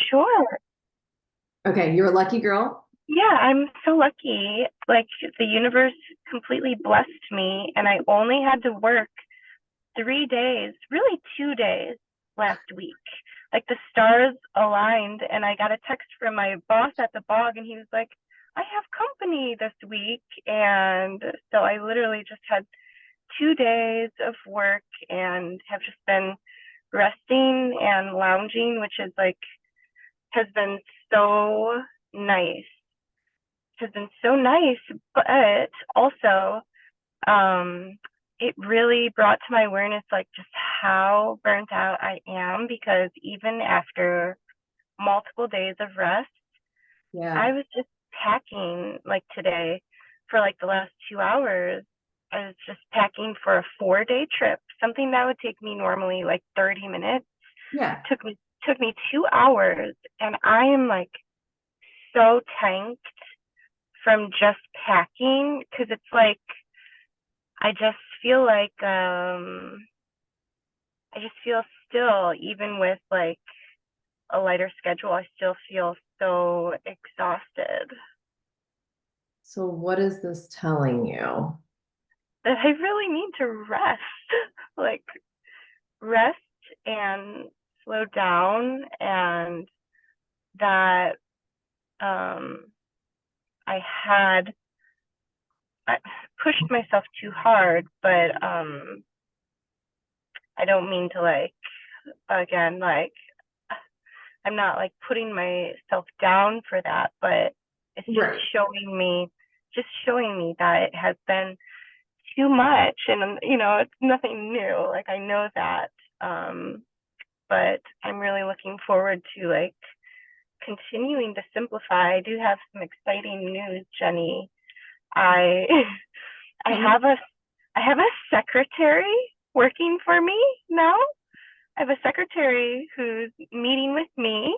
Sure. Okay, you're a lucky girl. Yeah, I'm so lucky. Like the universe completely blessed me, and I only had to work 3 days, really 2 days last week. Like the stars aligned, and I got a text from my boss at the bog, and he was like, I have company this week. And so I literally just had 2 days of work and have just been resting and lounging, which is like, has been so nice. Has been so nice, but also um, it really brought to my awareness like just how burnt out I am because even after multiple days of rest, Yeah. I was just packing like today for like the last 2 hours. I was just packing for a 4 day trip, something that would take me normally like 30 minutes. Yeah. Took me 2 hours, and I am like so tanked from just packing because it's like I just feel like I just feel still, even with like a lighter schedule, I still feel so exhausted So what is this telling you? that I really need to rest. Like rest and slow down, and that um I had I pushed myself too hard, but I don't mean to like again like I'm not like putting myself down for that, but it's Right. just showing me that it has been too much, and it's nothing new. Like I know that, um, but I'm really looking forward to like continuing to simplify. I do have some exciting news, Jenny. I I Tell me. have a I have a secretary working for me now. I have a secretary who's meeting with me,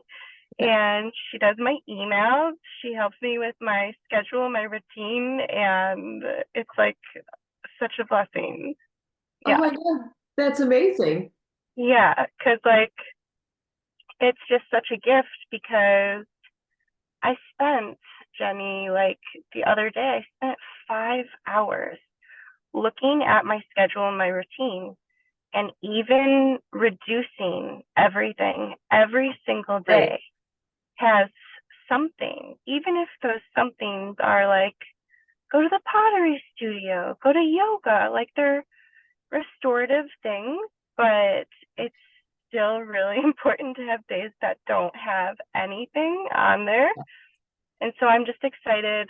Yeah. and she does my emails. She helps me with my schedule, my routine, and it's like such a blessing. Oh Yeah. my God. That's amazing. Yeah, cuz like it's just such a gift because I spent, Jenny, like the other day I spent 5 hours looking at my schedule and my routine, and even reducing everything every single Right. day has something, even if those somethings are like go to the pottery studio, go to yoga, like they're restorative things, but it's still really important to have days that don't have anything on there. And so I'm just excited.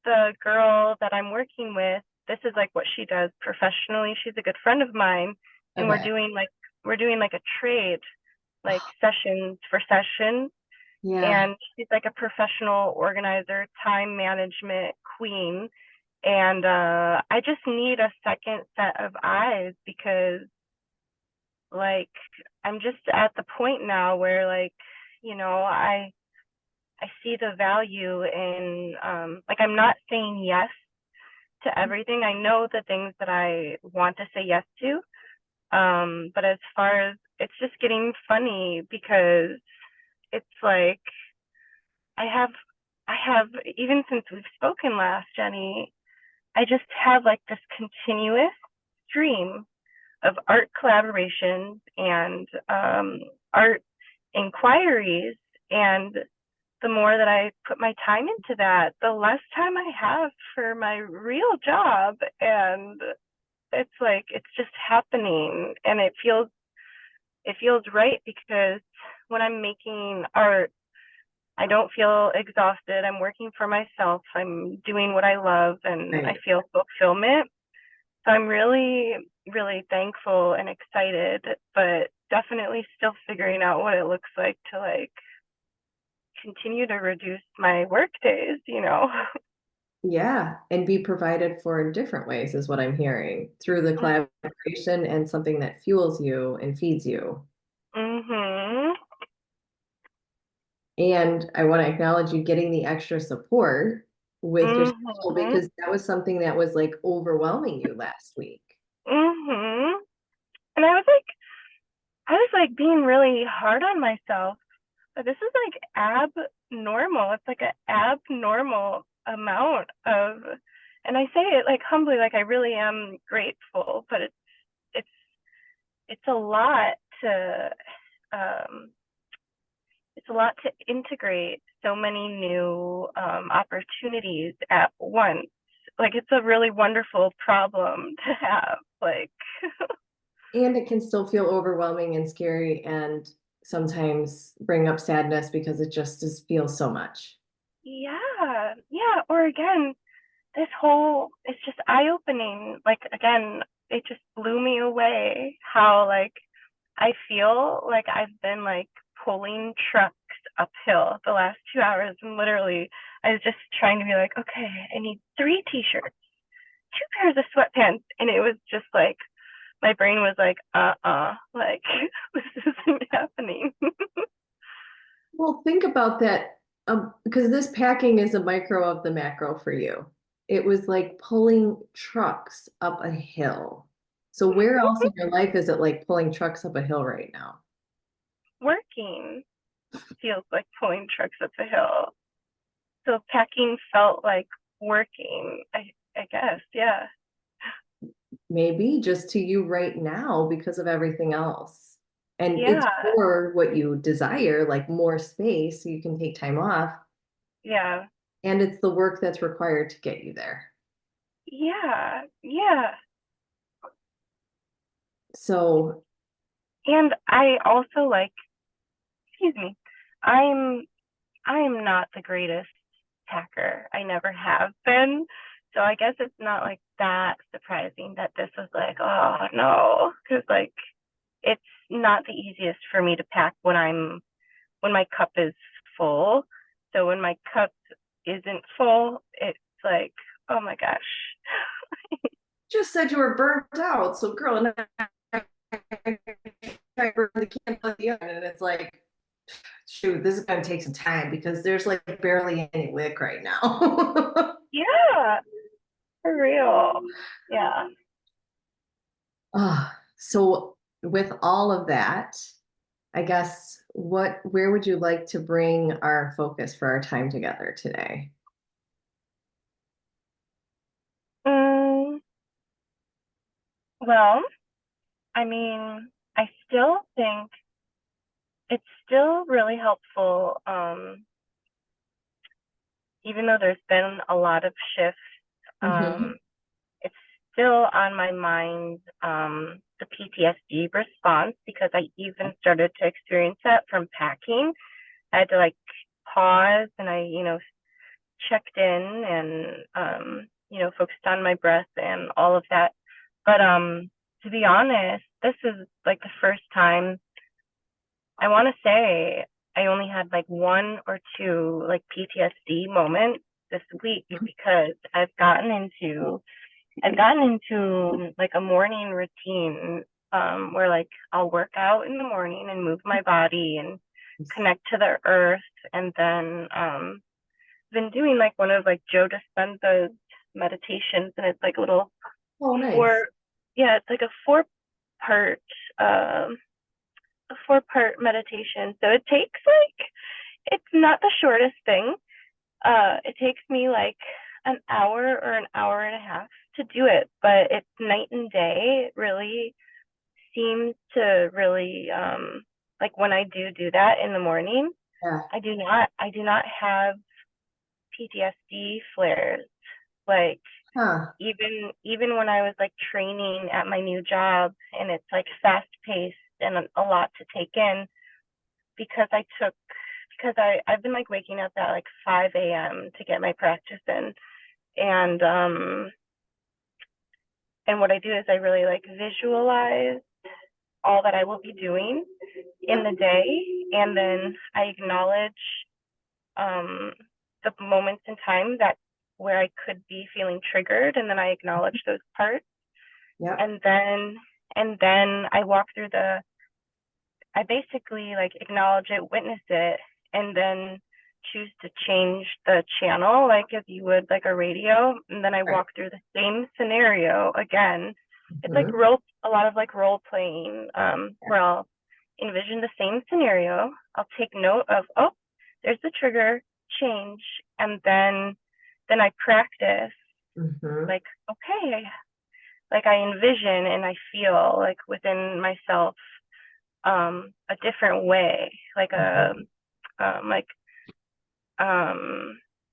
The girl that I'm working with, this is like what she does professionally. She's a good friend of mine, and we're Okay. doing like a trade, like sessions for sessions, Yeah. and she's like a professional organizer, time management queen. And I just need a second set of eyes because like I'm just at the point now where like, you know, I see the value in like I'm not saying yes to everything. I know the things that I want to say yes to. But as far as it's just getting funny because it's like I have I have even since we've spoken last, Jenny, I just have like this continuous stream of art collaborations and art inquiries. And the more that I put my time into that, the less time I have for my real job. And it's like it's just happening, and it feels right because when I'm making art, I don't feel exhausted. I'm working for myself. I'm doing what I love, and I Right. feel fulfillment. So I'm really, really thankful and excited, but definitely still figuring out what it looks like to like continue to reduce my work days. Yeah. And be provided for in different ways is what I'm hearing through the collaboration and something that fuels you and feeds you. Mhm. And I want to acknowledge you getting the extra support with your schedule Mhm. because that was something that was like overwhelming you last week. Mhm. And I was like being really hard on myself this is like abnormal. It's like an abnormal amount of, and I say it like humbly, like I really am grateful, but it's it's a lot to um it's a lot to integrate so many new opportunities at once. Like it's a really wonderful problem to have. Like, And it can still feel overwhelming and scary and sometimes bring up sadness because it just feels so much. yeah, yeah. Or again, this whole, it's just eye opening. Like, again, it just blew me away how, like, I feel like I've been like pulling trucks uphill the last 2 hours. And literally, I was just trying to be like, okay, I need 3 t-shirts, 2 pairs of sweatpants. And it was just like, my brain was like, like, this isn't happening. Well, think about that, because this packing is a micro of the macro for you. It was like pulling trucks up a hill. So where else in your life is it like pulling trucks up a hill right now? Working feels like pulling trucks up a hill. So packing felt like working, I guess, yeah. Maybe just to you right now because of everything else. And it's Yeah, for what you desire, like more space so you can take time off. yeah, And it's the work that's required to get you there. yeah, yeah. So, And I also like, excuse me, I'm I'm not the greatest packer. I never have been. So I guess it's not like that surprising that this was like, oh no, because like it's not the easiest for me to pack when my cup is full. So when my cup isn't full, it's like, oh my gosh. just said you were burnt out. So, girl, and I burn the candle at the end, and it's like, shoot, this is going to take some time because there's like barely any wick right now. Yeah, for real. Yeah. So, with all of that, I guess where would you like to bring our focus for our time together today? Mm, well, I mean, I still think it's still really helpful, even though there's been a lot of shifts. Mm-hmm. Um, it's still on my mind, the PTSD response, because I even started to experience that from packing. I had to like pause and I, checked in and, focused on my breath and all of that. But to be honest, this is like the first time I want to say I only had like one or two like PTSD moments this week because I've gotten into like a morning routine where like I'll work out in the morning and move my body and connect to the earth, and then been doing like one of like Joe Dispenza's meditations, and it's like a little Oh, nice. four, yeah, it's like part um a 4 part meditation. So it takes like, it's not the shortest thing. It takes me like an hour or an hour and a half to do it, but it's night and day. It really seems to really like when I do that in the morning, Yeah. I do not have PTSD flares. Like Huh. even when I was like training at my new job and it's like fast paced and a lot to take in, because I've been like waking up at like 5 a.m. to get my practice in. And and what I do is I really like visualize all that I will be doing in the day, and then I acknowledge um the moments in time that where I could be feeling triggered, and then I acknowledge those parts, Yep. and then I basically like acknowledge it, witness it, and then choose to change the channel like if you would like a radio, and then I Right. walk through the same scenario again. It's like Mhm. a lot of like role playing, where I'll envision the same scenario. I'll take note of, oh, there's the trigger, change, and then I practice Mm-hmm. like, okay, like I envision and I feel like within myself a different way, like a Mm-hmm. like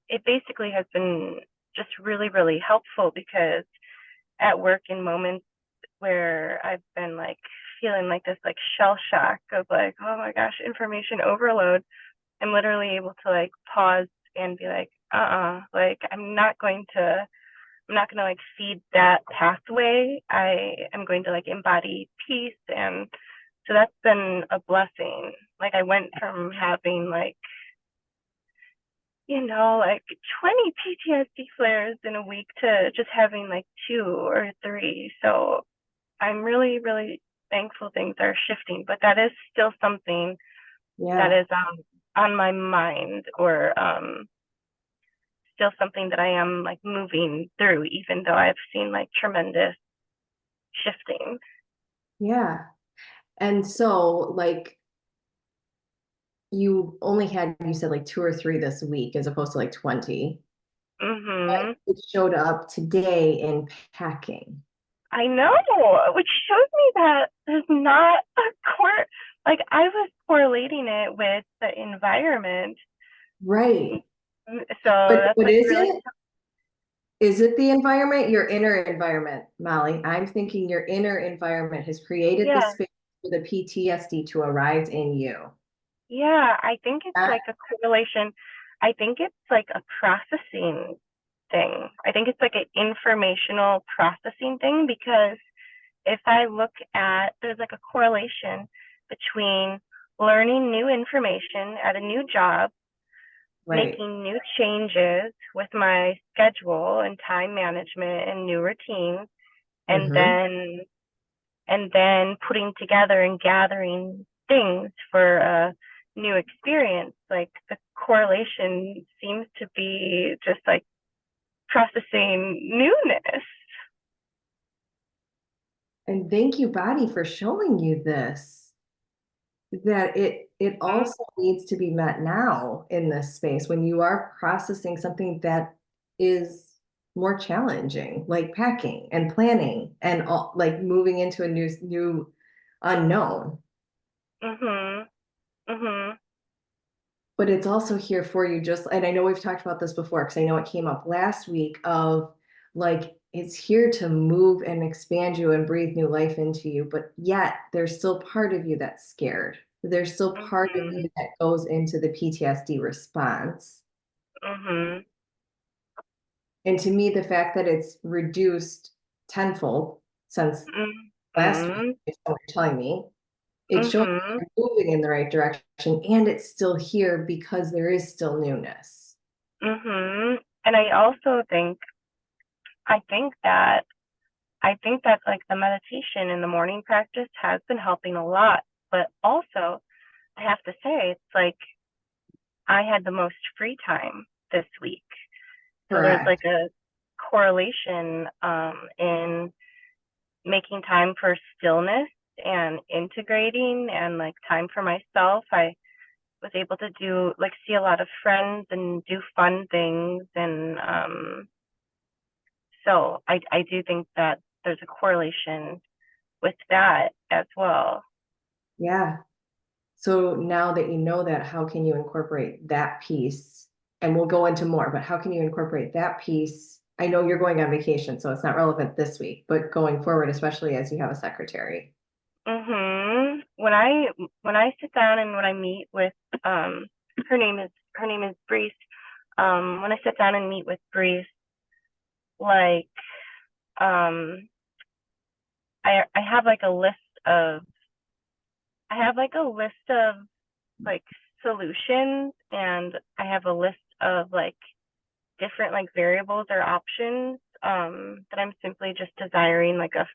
it basically has been just really, really helpful because at work in moments where I've been like feeling like this like shell shock of like, oh my gosh, information overload, I'm literally able to like pause and be like, like I'm not gonna like feed that pathway. I am going to like embody peace, and so that's been a blessing. Like I went from having like, like 20 PTSD flares in a week to just having like two or three. So I'm really, really thankful things are shifting, but that is still something that Yeah. is on my mind, or still something that I am like moving through, even though I've seen like tremendous shifting. Yeah. And so, like, you only had, you said like two or three this week as opposed to like 20, but Mhm. it showed up today in packing. I know, which shows me that there's not a like I was correlating it with the environment. Right. So that's But like is really, it? Is it the environment, your inner environment, Molly? I'm thinking your inner environment has created the yeah, space for the PTSD to arise in you. yeah. I think it's That- like a correlation. I think it's like a processing thing. I think it's like an informational processing thing because if I look at, there's like a correlation between learning new information at a new job, right. making new changes with my schedule and time management and new routines, and Mm-hmm. then putting together and gathering things for a new experience. Like the correlation seems to be just like processing newness. And thank you, body, for showing you this. That it Mm, also needs to be met now in this space when you are processing something that is more challenging, like packing and planning and all, like moving into a new unknown. mhm, mhm, But it's also here for you, just, and I know we've talked about this before because I know it came up last week of like it's here to move and expand you and breathe new life into you, but yet there's still part of you that's scared. There's still part of mhm, you that goes into the PTSD response. mhm, And to me, the fact that it's reduced tenfold since last week, mhm, is what you're telling me, it shows mhm, you're moving in the right direction and it's still here because there is still newness. mhm. And I also think I think that I think that like the meditation in the morning practice has been helping a lot. But also, I have to say, it's like I had the most free time this week. So there's Correct. like a correlation in making time for stillness and integrating and like time for myself. I was able to do like see a lot of friends and do fun things, and so I do think that there's a correlation with that as well. Yeah. So now that you know that, how can you incorporate that piece? And we'll go into more, but how can you incorporate that piece? I know you're going on vacation, so it's not relevant this week, but going forward, especially as you have a secretary. When I sit down and when I meet with um her name is Breeze. When I sit down and meet with Breeze, like I have like a list of I have like a list of like solutions, and I have a list of like different like variables or options that I'm simply just desiring like a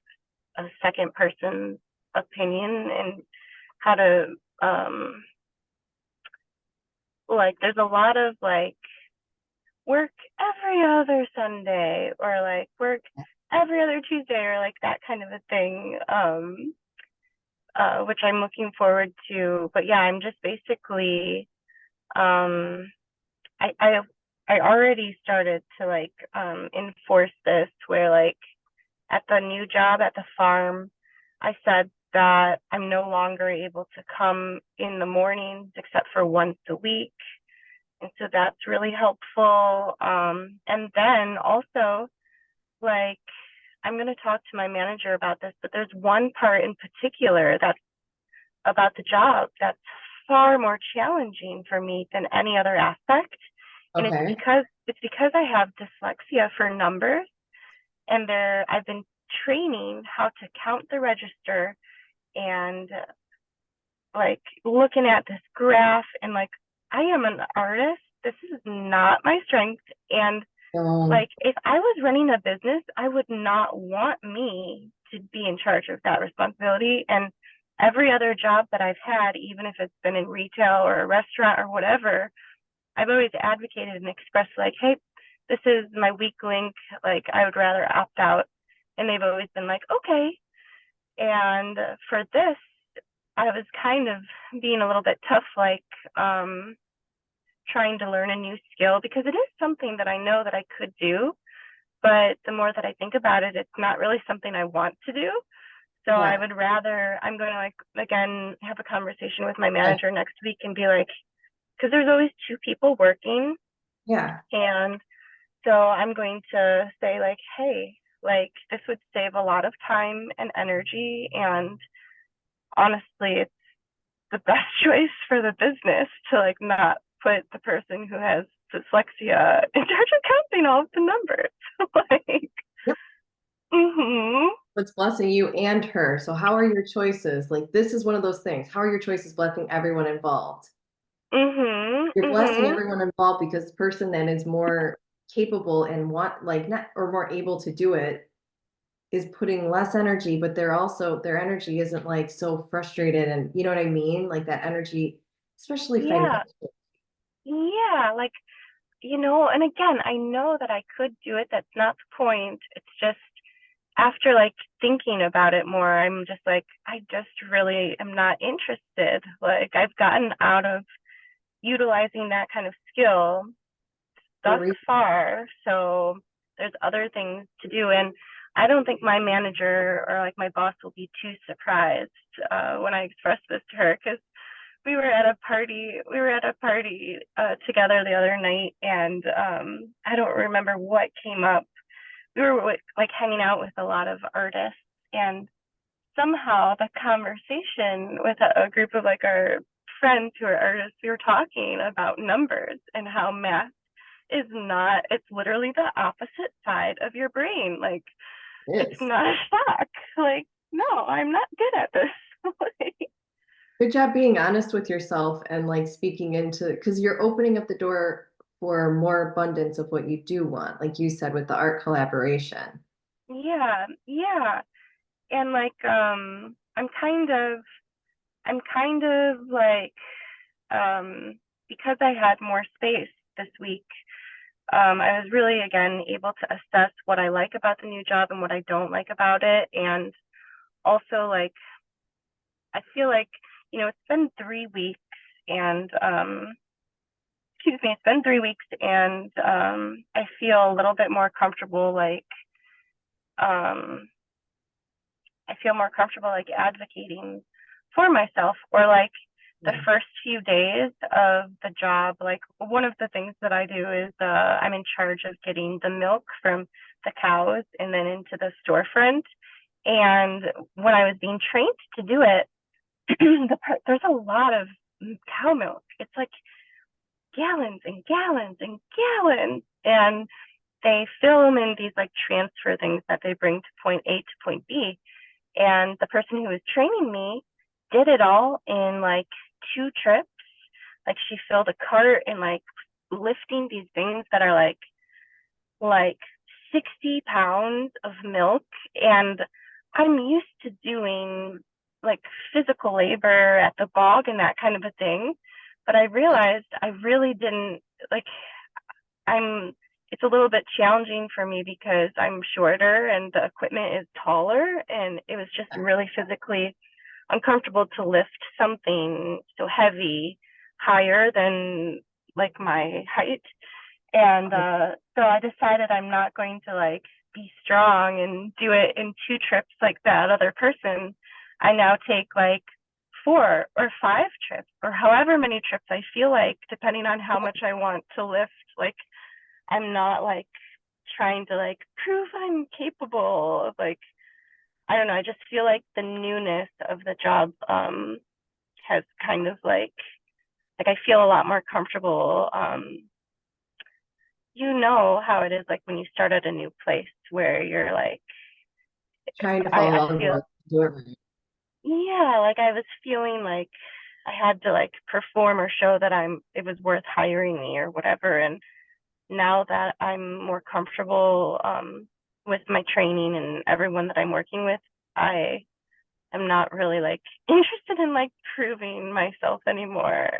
second person's opinion and how to like there's a lot of like work every other Sunday or like work every other Tuesday or like that kind of a thing. which I'm looking forward to. But yeah, I'm just basically um I I I already started to like enforce this where like at the new job at the farm, I said that I'm no longer able to come in the mornings except for once a week. And so that's really helpful. And then also, like, I'm going to talk to my manager about this, but there's one part in particular that's about the job that's far more challenging for me than any other aspect. And Okay. it's because I have dyslexia for numbers and there I've been training how to count the register and like looking at this graph and like I am an artist. This is not my strength. And Um, like if I was running a business, I would not want me to be in charge of that responsibility. And every other job that I've had, even if it's been in retail or a restaurant or whatever, I've always advocated and expressed like, hey, this is my weak link. Like I would rather opt out. And they've always been like, okay. And for this, I was kind of being a little bit tough, like trying to learn a new skill because it is something that I know that I could do. But the more that I think about it, it's not really something I want to do. So I yeah. would rather, I'm going to like, again, have a conversation with my Yeah. manager next week and be like, because there's always two people working. Yeah. And so I'm going to say, like, hey, like, this would save a lot of time and energy. And honestly, it's the best choice for the business to, like, not put the person who has dyslexia in charge of counting all of the numbers. like, Yep. mm-hmm, It's blessing you and her. So how are your choices? Like this is one of those things. How are your choices blessing everyone involved? mm-hmm, You're blessing mm-hmm. everyone involved because the person then is more capable and want like not or more able to do it is putting less energy, but they're also their energy isn't like so frustrated and you know what I mean? Like that energy, especially Yeah, financial. yeah. Like, and again, I know that I could do it. That's not the point. It's just after like thinking about it more, I'm just like, I just really am not interested. Like, I've gotten out of utilizing that kind of skill For thus reason. far. So there's other things to do. And I don't think my manager or like my boss will be too surprised when I express this to her because we were at a party together the other night and I don't remember what came up. We were like hanging out with a lot of artists and somehow the conversation with a group of like our friends who are artists, we were talking about numbers and how math is not, it's literally the opposite side of your brain. Like, It it's is. not a shock. Like, no, I'm not good at this. like, Good job being honest with yourself and like speaking into because you're opening up the door for more abundance of what you do want, like you said with the art collaboration. yeah, yeah. And like, I'm kind of like, because I had more space this week, I was really again able to assess what I like about the new job and what I don't like about it. And also like I feel like, it's been 3 weeks and excuse me, it's been 3 weeks and I feel a little bit more comfortable um I feel more comfortable like advocating for myself or like the Yeah. first few days of the job, like one of the things that I do is I'm in charge of getting the milk from the cows and then into the storefront. And when I was being trained to do it, there's a lot of cow milk. It's like gallons and gallons and gallons. And they fill them in these like transfer things that they bring to point A to point B. And the person who was training me did it all in like 2 trips. Like she filled a cart and like lifting these things that are like 60 pounds of milk. And I'm used to doing like physical labor at the bog and that kind of a thing. But I realized I really didn't like I'm it's a little bit challenging for me because I'm shorter and the equipment is taller and it was just really physically uncomfortable to lift something so heavy higher than like my height. And so I decided I'm not going to like be strong and do it in 2 trips like that other person. I now take like 4 or 5 trips or however many trips I feel like, depending on how much I want to lift. Like I'm not like trying to like prove I'm capable of like, I don't know, I just feel like the newness of the job has kind of like I feel a lot more comfortable. You know how it is like when you start at a new place where you're like, Trying to I follow feel, along, do it right. yeah, like I was feeling like I had to like perform or show that it was worth hiring me or whatever. And now that I'm more comfortable with my training and everyone that I'm working with, I am not really like interested in like proving myself anymore.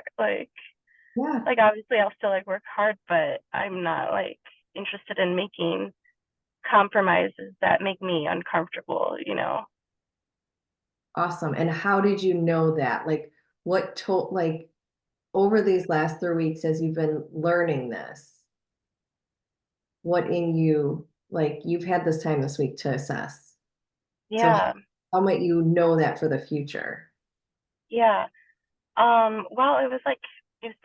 Yeah, Like obviously I'll still like work hard, but I'm not like interested in making compromises that make me uncomfortable, you know? awesome. And how did you know that? Like, like, over these last 3 weeks as you've been learning this, what in you, like, you've had this time this week to assess. So Yeah, how might you know that for the future? yeah. Well, it was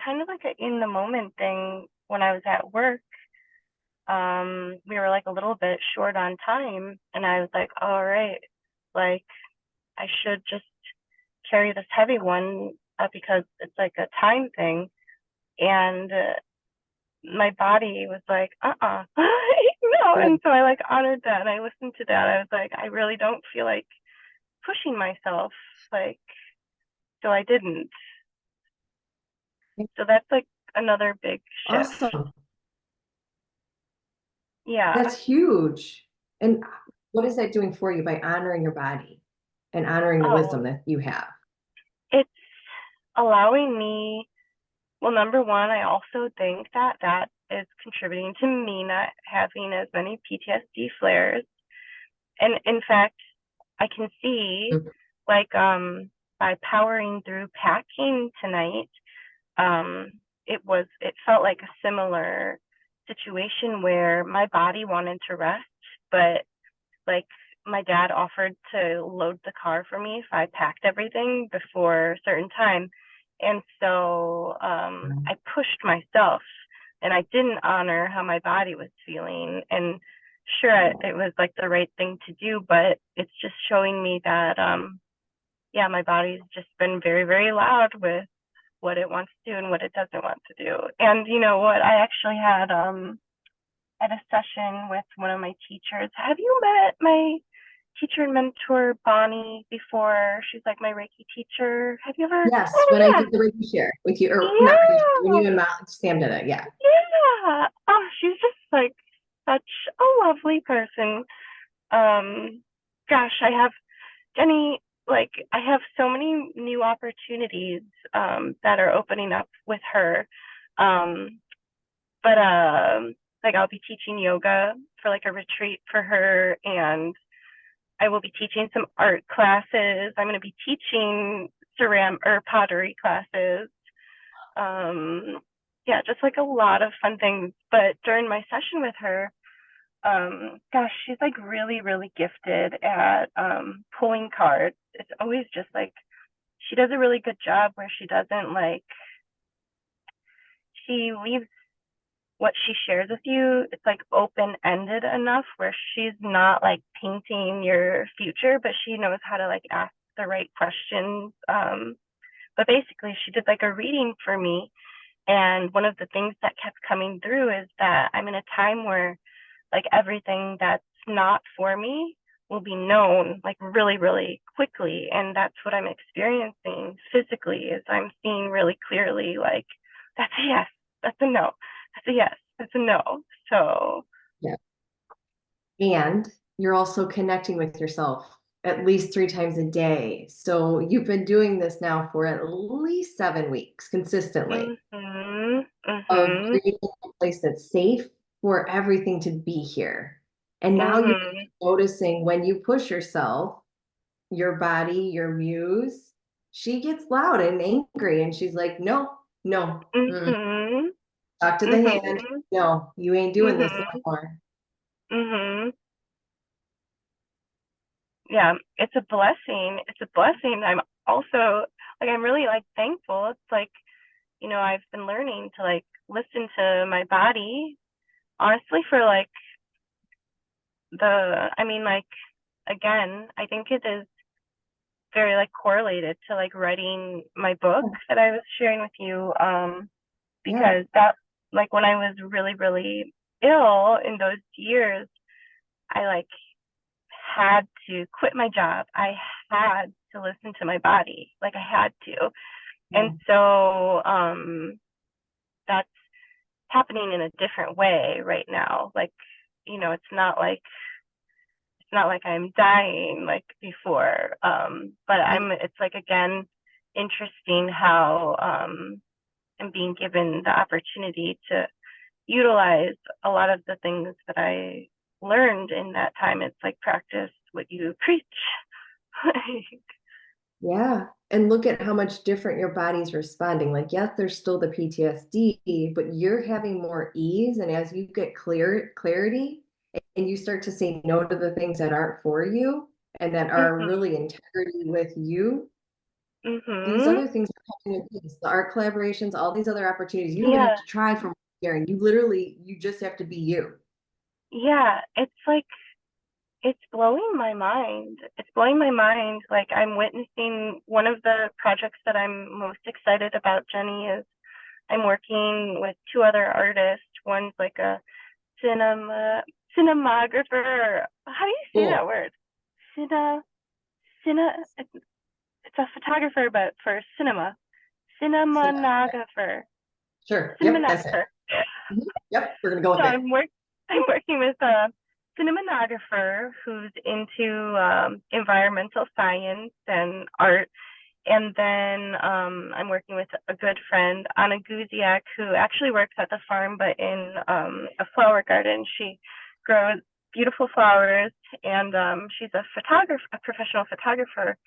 kind of like a in the moment thing when I was at work. We were like a little bit short on time, and I was like, all right, like I should just carry this heavy one because it's like a time thing. And my body was like, no. Good. And so I like honored that and I listened to that. I was like, I really don't feel like pushing myself. Like, so I didn't. So that's like another big shift. Awesome. Yeah. That's huge. And what is that doing for you by honoring your body and honoring the Oh, wisdom that you have? it's allowing me, well, number one, I also think that that is contributing to me not having as many PTSD flares. And in fact, I can see Mhm. like by powering through packing tonight, um it felt like a similar situation where my body wanted to rest, but like my dad offered to load the car for me if I packed everything before a certain time. And so I pushed myself and I didn't honor how my body was feeling. And sure, it was like the right thing to do, but it's just showing me that, yeah, my body's just been very, very loud with what it wants to do and what it doesn't want to do. And you know what? I actually had a session with one of my teachers. Have you met my teacher and mentor Bonnie before? She's like my Reiki teacher. Have you ever? Yes, when I Oh did the Reiki share with you, or not Reiki share, when yeah, you and Sam did it, yeah. yeah. Oh, she's just like such a lovely person. Um, gosh, I have Jenny. Like I have so many new opportunities that are opening up with her. Um, but like I'll be teaching yoga for like a retreat for her, and I will be teaching some art classes. I'm going to be teaching pottery classes. um yeah, just like a lot of fun things. But during my session with her, gosh, she's like really, really gifted at pulling cards. It's always just like she does a really good job where she doesn't like, she leaves what she shares with you, it's like open ended enough where she's not like painting your future, but she knows how to like ask the right questions. But basically, she did like a reading for me. And one of the things that kept coming through is that I'm in a time where like everything that's not for me will be known like really, really quickly. And that's what I'm experiencing physically is I'm seeing really clearly like that's a yes, that's a no, that's a yes, that's a no. So Yeah. And you're also connecting with yourself at least 3 times a day. So you've been doing this now for at least 7 weeks consistently of mhm, creating a place that's safe for everything to be here. And now you're mhm, noticing when you push yourself your body, your muse, she gets loud and angry and she's like, no, no, Mhm. talk to the hand. Mhm. No, you ain't doing this no Mhm. more. Mhm. Yeah, it's a blessing. It's a blessing. I'm also like I'm really like thankful. It's like, I've been learning to like listen to my body honestly for like like again, I think it is very like correlated to like writing my book that I was sharing with you Yeah. because that like when I was really really ill in those years, I like had to quit my job. I had to listen to my body. Like I had to. And Yeah. so that's happening in a different way right now. Like, it's not like I'm dying like before. But Yeah. it's like again interesting how I'm being given the opportunity to utilize a lot of the things that I learned in that time. It's like practice what you preach. Yeah. And look at how much different your body's responding. Like, yes, there's still the PTSD, but you're having more ease. And as you get clarity and you start to say no to the things that aren't for you and that are really Mhm. integrity with you, these Mhm. other things are coming in peace. The art collaborations, all these other opportunities, you don't even have Yeah. to try for sharing. You just have to be you. Yeah. It's like it's blowing my mind. It's blowing my mind. Like I'm witnessing one of the projects that I'm most excited about, Jenny, is I'm working with two other artists. One's like a cinematographer. How do you say that Cool. word? Cine cine it's a photographer but for cinema. So, yeah, Cinematographer. sure. Yep, that's it. Cinematographer. Mhm. Yep, we're gonna go So with it. I'm working with a cinematographer who's into environmental science and art. And then I'm working with a good friend, Anna Guziak, who actually works at the farm, but in a flower garden. She grows beautiful flowers, and she's a photographer, a professional photographer.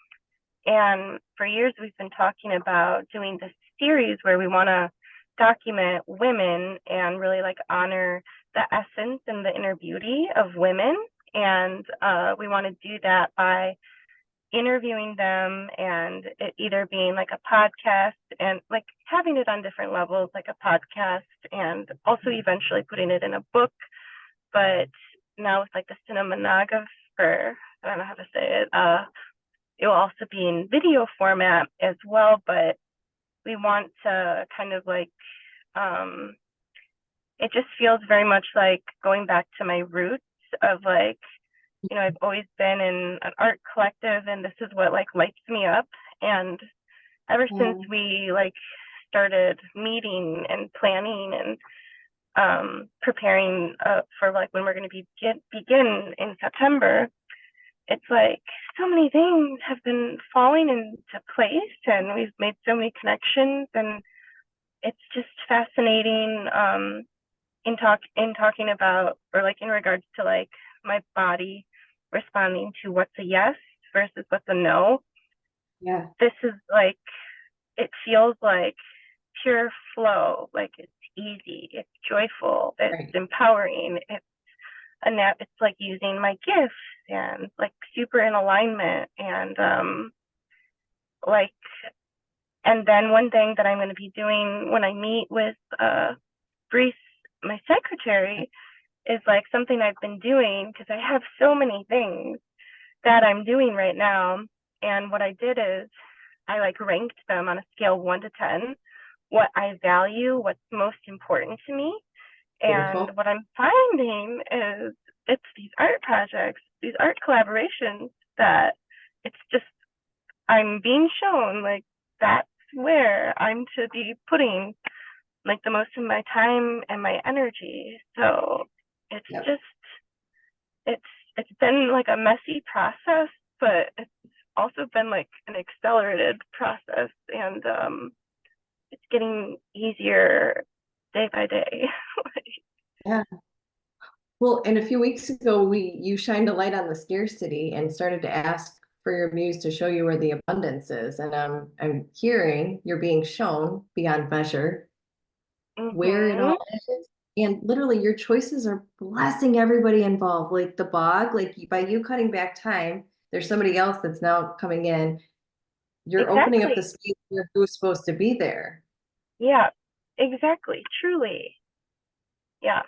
And for years, we've been talking about doing this series where we want to document women and really like honor the essence and the inner beauty of women. And we want to do that by interviewing them and it either being like a podcast and like having it on different levels, like a podcast, and also eventually putting it in a book. But now with like the cinematographer, I don't know how to say it, it will also be in video format as well, but we want to kind of like um it just feels very much like going back to my roots of like, I've always been in an art collective and this is what like lights me up. And ever since Yeah. we like started meeting and planning and preparing for like when we're going to begin in September, it's like so many things have been falling into place and we've made so many connections and it's just fascinating in talking about or like in regards to like my body responding to what's a yes versus what's a no. Yeah. This is like it feels like pure flow, like it's easy, it's joyful, it's Right. empowering, it's like using my gifts and like super in alignment and like and then one thing that I'm going to be doing when I meet with Brees, my secretary, is like something I've been doing because I have so many things that I'm doing right now. And what I did is I like ranked them on a scale 1 to 10, what I value, what's most important to me. And Beautiful. what I'm finding is it's these art projects, these art collaborations that it's just, I'm being shown like that's where I'm to be putting like the most of my time and my energy. So it's Yep. just it's it's been like a messy process, but it's also been like an accelerated process and it's getting easier day by day. Yeah. Well, and a few weeks ago, you shined a light on the scarcity and started to ask for your muse to show you where the abundance is. And I'm hearing you're being shown beyond measure where it Mhm. all is. And literally your choices are blessing everybody involved. Like the bog, like by you cutting back time, there's somebody else that's now coming in. You're opening up the Exactly. space where who's supposed to be there. Yeah. Exactly. Truly. Yeah.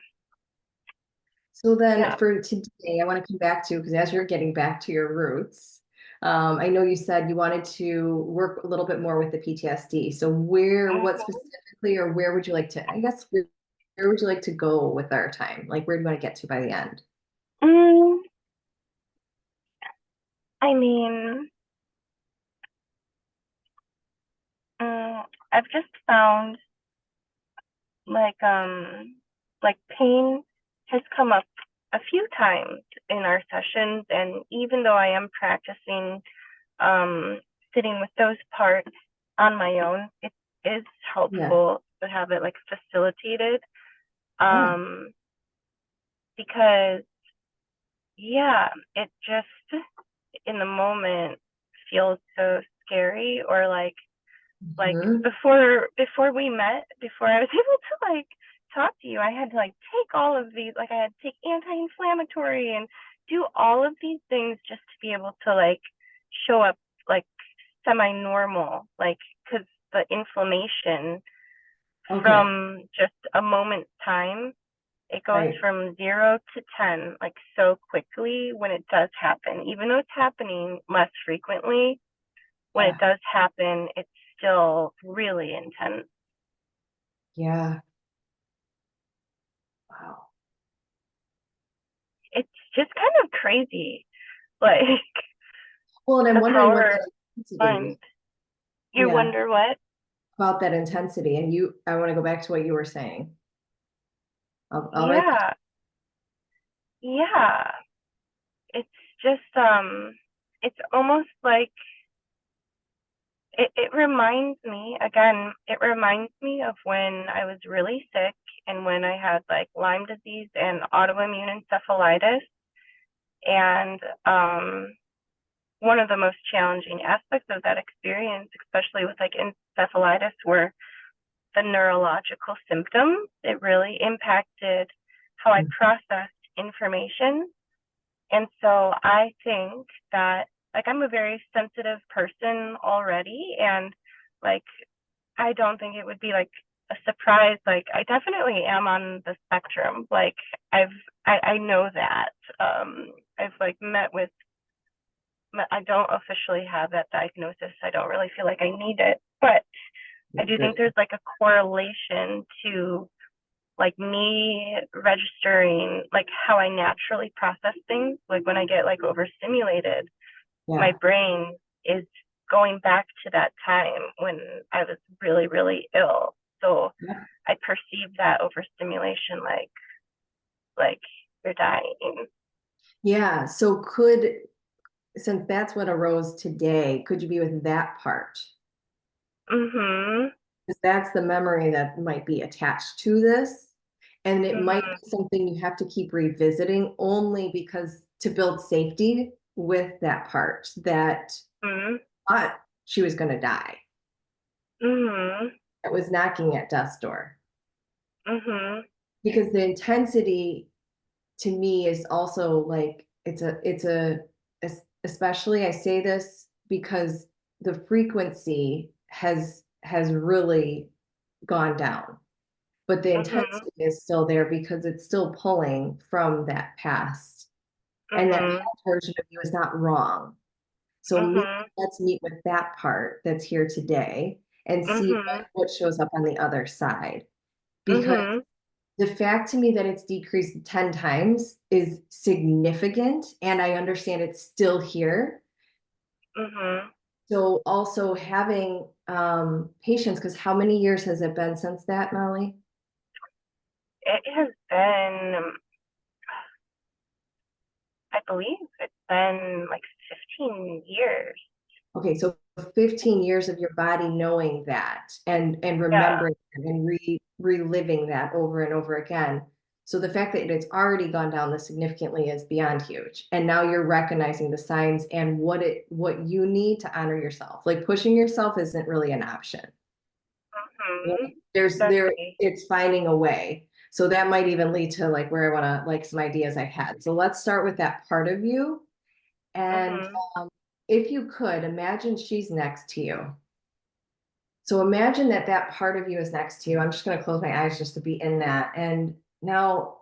So then Yeah. for today, I want to come back to, because as you're getting back to your roots, I know you said you wanted to work a little bit more with the PTSD. So what Mhm. specifically, or where would you like to, I guess, where would you like to go with our time? Like, where do you want to get to by the end? Mm, I mean, I've just found like pain has come up a few times in our sessions, and even though I am practicing um sitting with those parts on my own, it is Yeah. helpful to have it like facilitated, Yeah. um because yeah, it just in the moment feels so scary, or like Mhm. before we met, before I was able to like talk to you, I had to like take all of these, like I had to take anti-inflammatory and do all of these things just to be able to like show up like semi-normal, like because the inflammation Okay. from just a moment's time, it goes Right. from 0 to 10 like so quickly when it does happen, even though it's happening less frequently. When it Yeah. does happen, it's still really intense. Yeah. Wow. It's just kind of crazy, like Well, and I'm the wondering what power that intensity, behind. You yeah, wonder what? about that intensity. And I want to go back to what you were saying. I'll write that. Yeah, yeah. It's just it's almost like it reminds me again, it reminds me of when I was really sick and when I had like Lyme disease and autoimmune encephalitis. And one of the most challenging aspects of that experience, especially with like encephalitis, were the neurological symptoms. It really impacted how I processed information. And so I think that like I'm a very sensitive person already, and like I don't think it would be like a surprise. Like I definitely am on the spectrum. Like I've I know that. I've like met with, I don't officially have that diagnosis. I don't really feel like I need it, but I do think Good. there's like a correlation to like me registering like how I naturally process things. Like when I get like overstimulated, my Yeah. brain is going back to that time when I was really, really ill. So Yeah. I perceive that overstimulation like you're dying. Yeah. So since that's what arose today, could you be with that part? Mhm. Because that's the memory that might be attached to this. And it might Mhm. be something you have to keep revisiting only because to build safety with that part that Mhm. thought she was going to die. Mhm. That was knocking at death's door. Mhm. Because the intensity to me is also like especially I say this because the frequency has really gone down, but the Mhm. intensity is still there because it's still pulling from that past, and that Mhm. past version of you is not wrong. So Mhm. let's meet with that part that's here today and see Mhm. what shows up on the other side, because Mhm. the fact to me that it's decreased 10 times is significant, and I understand it's still here. Mhm. So also having patience, because how many years has it been since that, Molly? It has been, I believe it's been like 15 years. Okay, so 15 years of your body knowing that and Yeah. remembering and reliving that over and over again. So the fact that it's already gone down this significantly is beyond huge. And now you're recognizing the signs and what you need to honor yourself. Like pushing yourself isn't really an option. Mm-hmm. There's That's there right. it's finding a way. So that might even lead to like where I want to like some ideas I had. So let's start with that part of you. And Mm-hmm. if you could imagine she's next to you. So imagine that that part of you is next to you. I'm just going to close my eyes just to be in that. And now,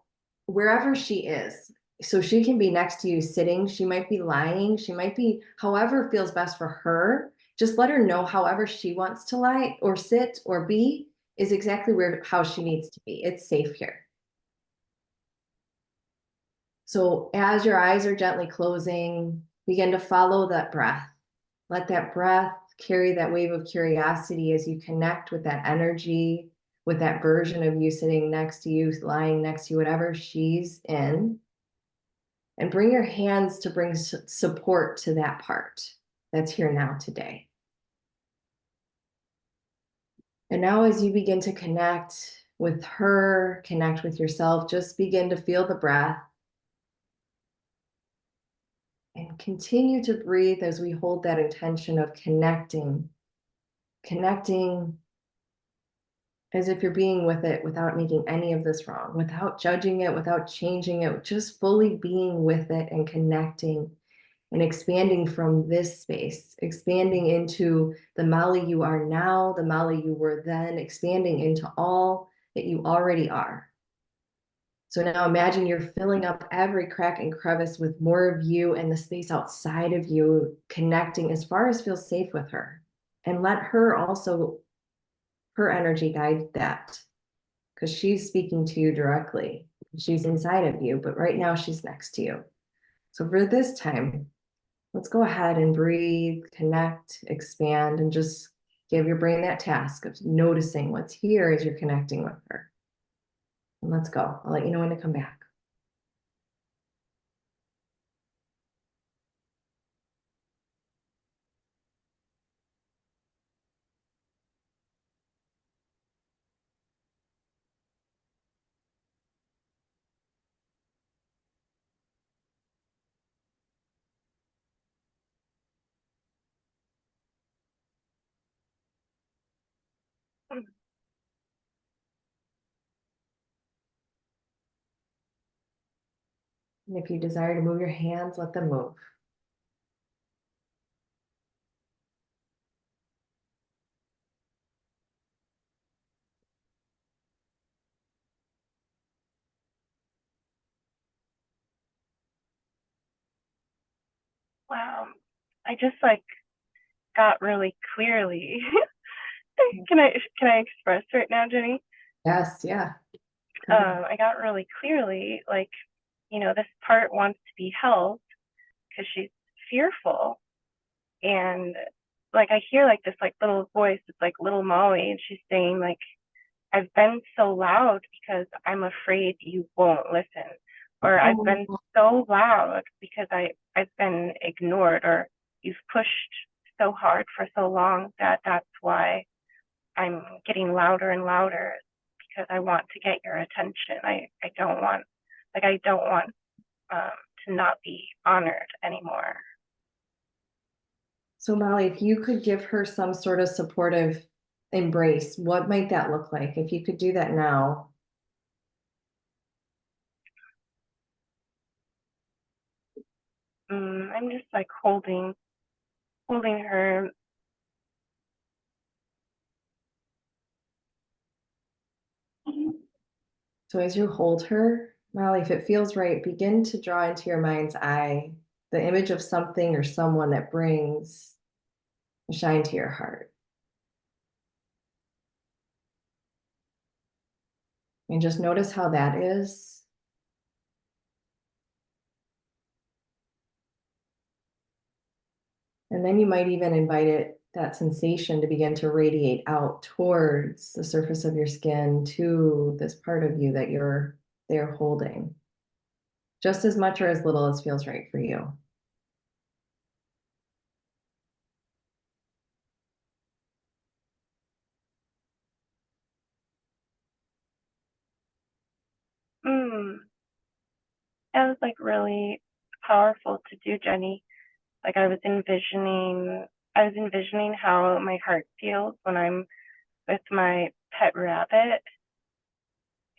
wherever she is, so she can be next to you sitting, she might be lying, she might be however feels best for her. Just let her know however she wants to lie or sit or be is exactly where how she needs to be. It's safe here. So as your eyes are gently closing, begin to follow that breath. Let that breath carry that wave of curiosity as you connect with that energy, with that version of you sitting next to you, lying next to you, whatever she's in. And bring your hands to bring support to that part that's here now today. And now, as you begin to connect with her, connect with yourself, just begin to feel the breath and continue to breathe as we hold that intention of connecting, connecting as if you're being with it without making any of this wrong, without judging it, without changing it, just fully being with it and connecting and expanding from this space, expanding into the Molly you are now, the Molly you were then, expanding into all that you already are. So now imagine you're filling up every crack and crevice with more of you and the space outside of you, connecting as far as feels safe with her. And let her also, her energy guide that because she's speaking to you directly. She's inside of you, but right now she's next to you. So for this time, let's go ahead and breathe, connect, expand, and just give your brain that task of noticing what's here as you're connecting with her. And let's go. I'll let you know when to come back. And if you desire to move your hands, let them move. Wow. I just like got really clearly. Can I express right now, Jenny? Yes, yeah. Come on. I got really clearly like, this part wants to be held because she's fearful. And like I hear like this like little voice, it's like little Molly, and she's saying like, I've been so loud because I'm afraid you won't listen. Or I've been Oh, so loud because I've been ignored, or you've pushed so hard for so long that that's why I'm getting louder and louder because I want to get your attention. I don't want um, to not be honored anymore. so Molly, if you could give her some sort of supportive embrace, what might that look like? If you could do that now. I'm just like holding her. So as you hold her, Molly, if it feels right, begin to draw into your mind's eye the image of something or someone that brings a shine to your heart. And just notice how that is. And then you might even invite that sensation to begin to radiate out towards the surface of your skin to this part of you that you're there holding. Just as much or as little as feels right for you. it was like really powerful to do, Jenny. Like I was envisioning how my heart feels when I'm with my pet rabbit,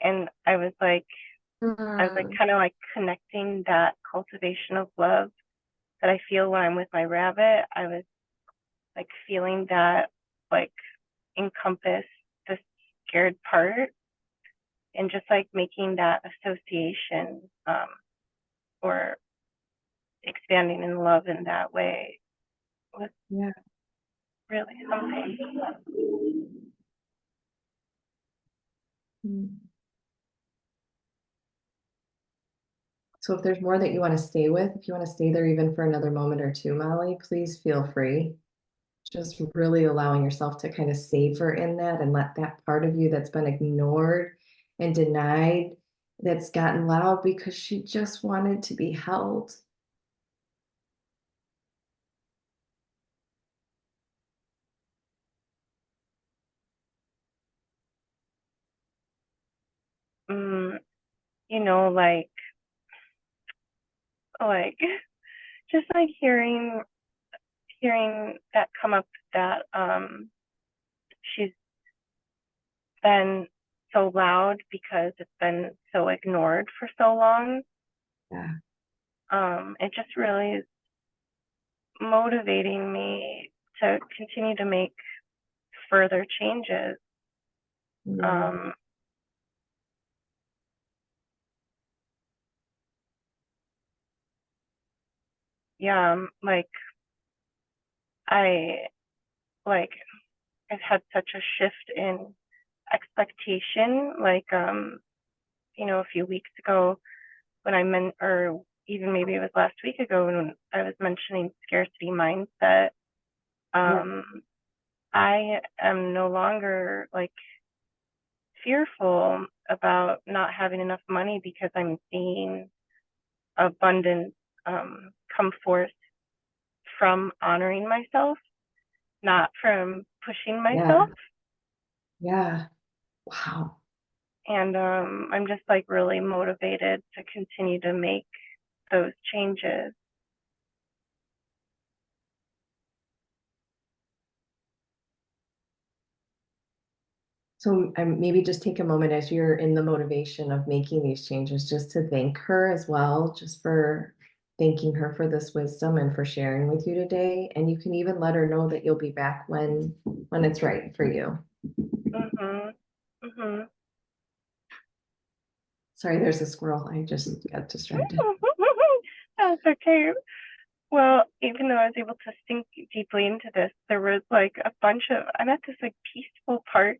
and I was like Mm, kind of like connecting that cultivation of love that I feel when I'm with my rabbit. I was like feeling that like encompass the scared part, and just like making that association, or expanding in love in that way was yeah. really something. Mm. So if there's more that you want to stay with, if you want to stay there even for another moment or two, Molly, please feel free. Just really allowing yourself to kind of savor in that and let that part of you that's been ignored and denied, that's gotten loud because she just wanted to be held. Mm, you know, like just like hearing that come up, that she's been so loud because it's been so ignored for so long. Yeah. It just really is motivating me to continue to make further changes. Mm, Um, yeah, I like I've had such a shift in expectation. A few weeks ago when or even maybe it was last week ago when I was mentioning scarcity mindset. yeah. Um, I am no longer like fearful about not having enough money because I'm seeing abundance come forth from honoring myself, not from pushing myself. Yeah. Yeah. Wow. And I'm just like really motivated to continue to make those changes. So maybe just take a moment as you're in the motivation of making these changes, just to thank her as well, just for thanking her for this wisdom and for sharing with you today. And you can even let her know that you'll be back when it's right for you. Mhm. Mhm. Sorry, there's a squirrel. I just got distracted. That's okay. Well, even though I was able to sink deeply into this, there was like I'm at this like peaceful park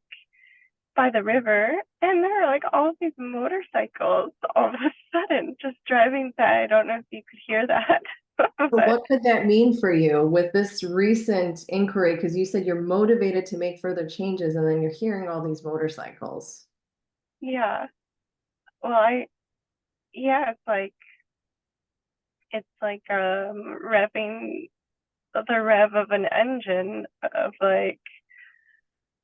by the river, and there are like all of these motorcycles all of a sudden just driving by. I don't know if you could hear that, So but what could that mean for you with this recent inquiry? Because you said you're motivated to make further changes, and then you're hearing all these motorcycles. yeah. Well, yeah, it's like revving the rev of an engine of like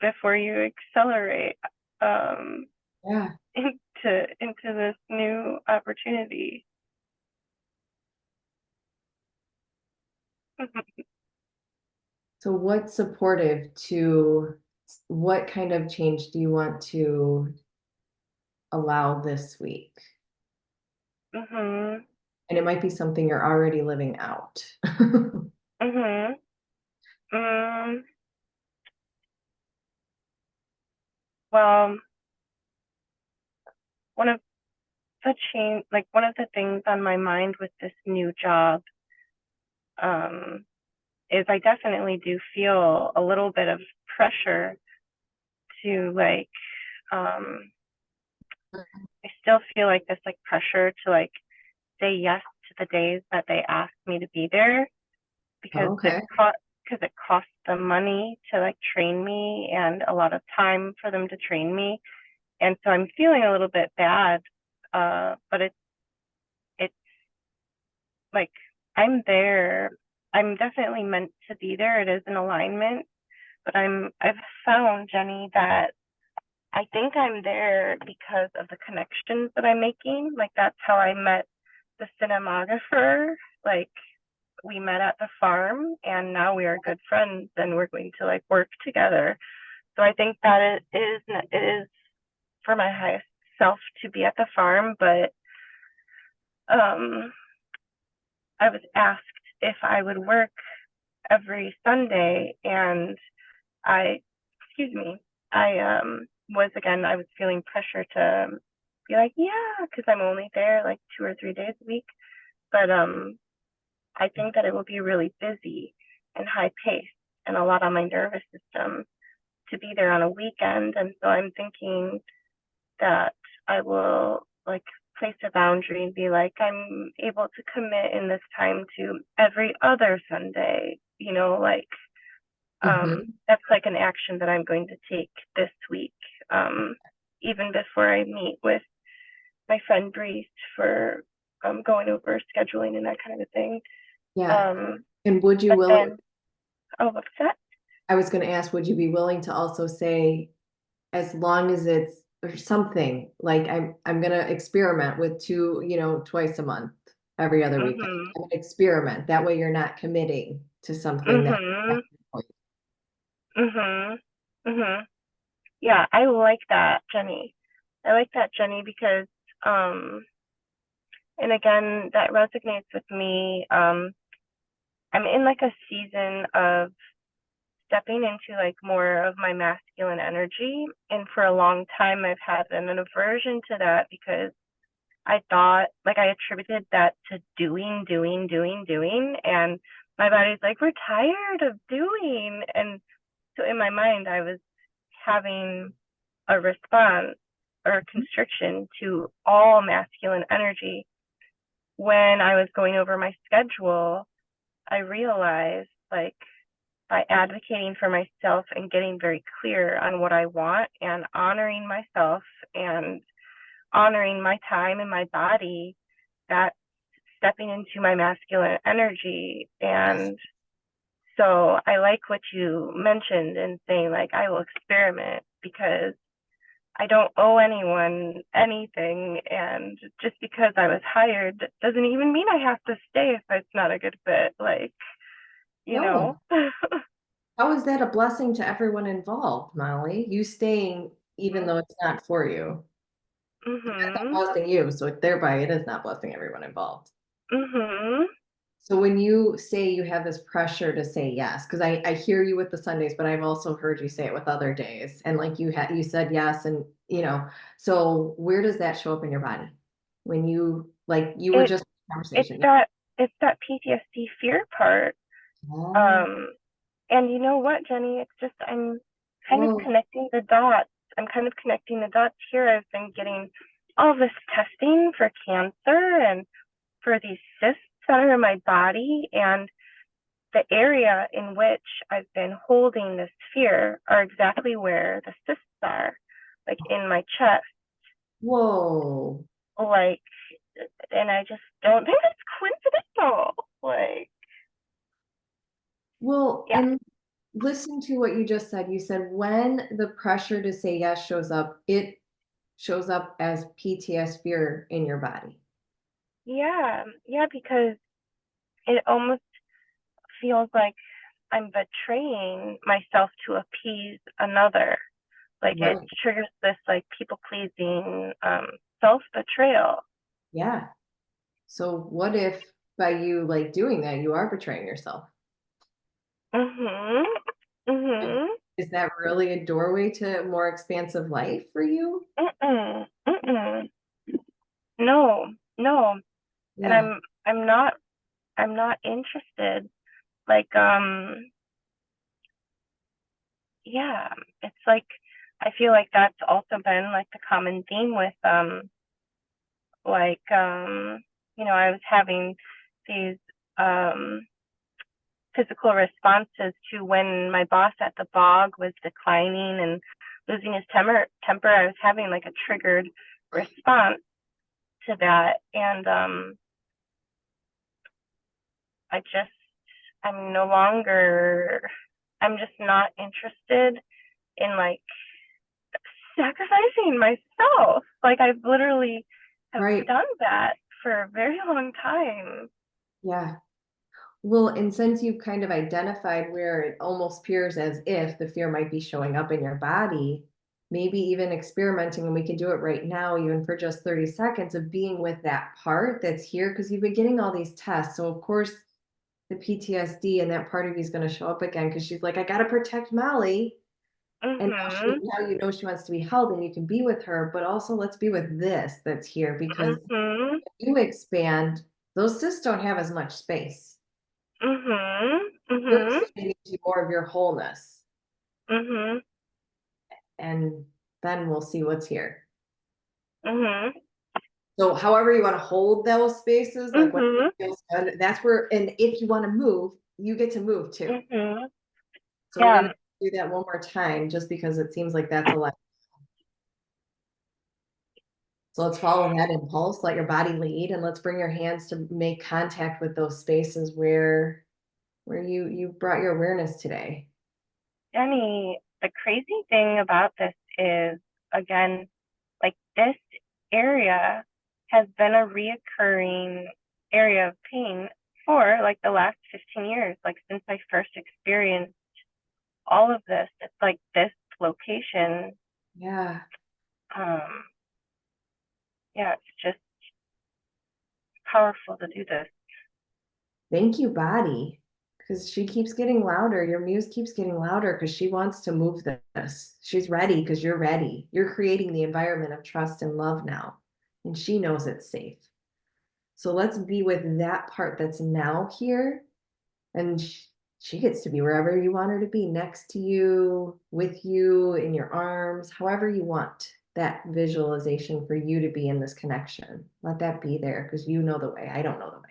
before you accelerate um Yeah. into this new opportunity. So what's supportive to what kind of change do you want to allow this week? Mhm. And it might be something you're already living out. Mhm. Mm, well, one of one of the things on my mind with this new job, um, is I definitely do feel a little bit of pressure to um, I still feel like this like pressure to like say yes to the days that they ask me to be there, because Okay. it costs them money to like train me and a lot of time for them to train me, and so I'm feeling a little bit bad. But it's like I'm there. I'm definitely meant to be there. It is an alignment, but I've found, Jenny, that I think I'm there because of the connections that I'm making. Like that's how I met the cinematographer. Like we met at the farm and now we are good friends and we're going to like work together. So I think that it is for my highest self to be at the farm, but um I was asked if I would work every Sunday and I excuse me, I was feeling pressure to be like, yeah, because I'm only there like 2 or 3 days a week. But I think that it will be really busy and high paced and a lot on my nervous system to be there on a weekend. And so I'm thinking that I will like place a boundary and be like, I'm able to commit in this time to every other Sunday, like Mhm. that's like an action that I'm going to take this week, even before I meet with my friend Breeze for going over scheduling and that kind of thing. Yeah. Um, And would you but willing, then, oh, what's that? I was going to ask, would you be willing to also say, as long as it's or something like I'm going to experiment with two, twice a month, every other weekend. Mhm. I'm gonna experiment. That way you're not committing to something that. Mhm. Mhm. Mhm. Yeah, I like that, Jenny. I like that, Jenny, because um, and again, that resonates with me. I'm in like a season of stepping into like more of my masculine energy. And for a long time, I've had an aversion to that because I thought, like, I attributed that to doing, doing, doing, doing. And my body's like, we're tired of doing. And so in my mind, I was having a response or a constriction to all masculine energy. When I was going over my schedule, I realized, like, by advocating for myself and getting very clear on what I want and honoring myself and honoring my time and my body, that's stepping into my masculine energy. Yes. And so I like what you mentioned and saying, like, I will experiment because I don't owe anyone anything. And just because I was hired doesn't even mean I have to stay if it's not a good fit. Like, you know? No. How is that a blessing to everyone involved, Molly? You staying even though it's not for you. It's not Mhm. blessing you, so thereby it is not blessing everyone involved. Mhm. So when you say you have this pressure to say yes, because I hear you with the Sundays, but I've also heard you say it with other days. And like you said yes, and so where does that show up in your body? When you like you were It just in it's conversation. that it's that PTSD fear part. Oh, Um and you know what, Jenny? It's just I'm kind of whoa, connecting the dots. I'm kind of connecting the dots here. I've been getting all this testing for cancer and for these cysts that are in my body, and the area in which I've been holding this fear are exactly where the cysts are, like in my chest. whoa. Like, and I just don't think it's coincidental. Like, Well, yeah, and listen to what you just said. You said when the pressure to say yes shows up, it shows up as PTS fear in your body. yeah, yeah, because it almost feels like I'm betraying myself to appease another. Like it Right. triggers this like people pleasing self betrayal. Yeah. So what if by you like doing that, you are betraying yourself? Mhm. And Mhm. is that really a doorway to a more expansive life for you? Mm-mm. Mm-mm. No. No. And Yeah. I'm not interested. Like yeah, it's like I feel like that's also been like the common theme with like I was having these um physical responses to when my boss at the bog was declining and losing his temper. I was having like a triggered response to that, and I just I'm no longer I'm just not interested in like sacrificing myself. Like I've literally have Right. done that for a very long time. Yeah. Well, and since you've kind of identified where it almost appears as if the fear might be showing up in your body, maybe even experimenting, and we can do it right now, even for just 30 seconds of being with that part that's here, because you've been getting all these tests. So, of course, the PTSD and that part of you is going to show up again because she's like, I got to protect Molly. And now you know she wants to be held and you can be with her, but also let's be with this that's here because Mhm. you expand, those cysts don't have as much space. Mhm. You're Mhm. expanding into more of your wholeness. Mhm. And then we'll see what's here. Mhm. So however you want to hold those spaces, like what Mhm. feels good, that's where, and if you want to move, you get to move too. Mhm. So we're Yeah. gonna do that one more time just because it seems like that's a lot. So let's follow that impulse, let your body lead, and let's bring your hands to make contact with those spaces where you brought your awareness today. Jenny, the crazy thing about this is, again, like this area has been a reoccurring area of pain for like the last 15 years, like since I first experienced all of this. It's like this location. Yeah. Um, yeah, it's just powerful to do this. Thank you, body. Because she keeps getting louder. Your muse keeps getting louder because she wants to move this. She's ready because you're ready. You're creating the environment of trust and love now. And she knows it's safe. So let's be with that part that's now here. And she gets to be wherever you want her to be, next to you, with you, in your arms, however you want that visualization for you to be in this connection. Let that be there because you know the way. I don't know the way.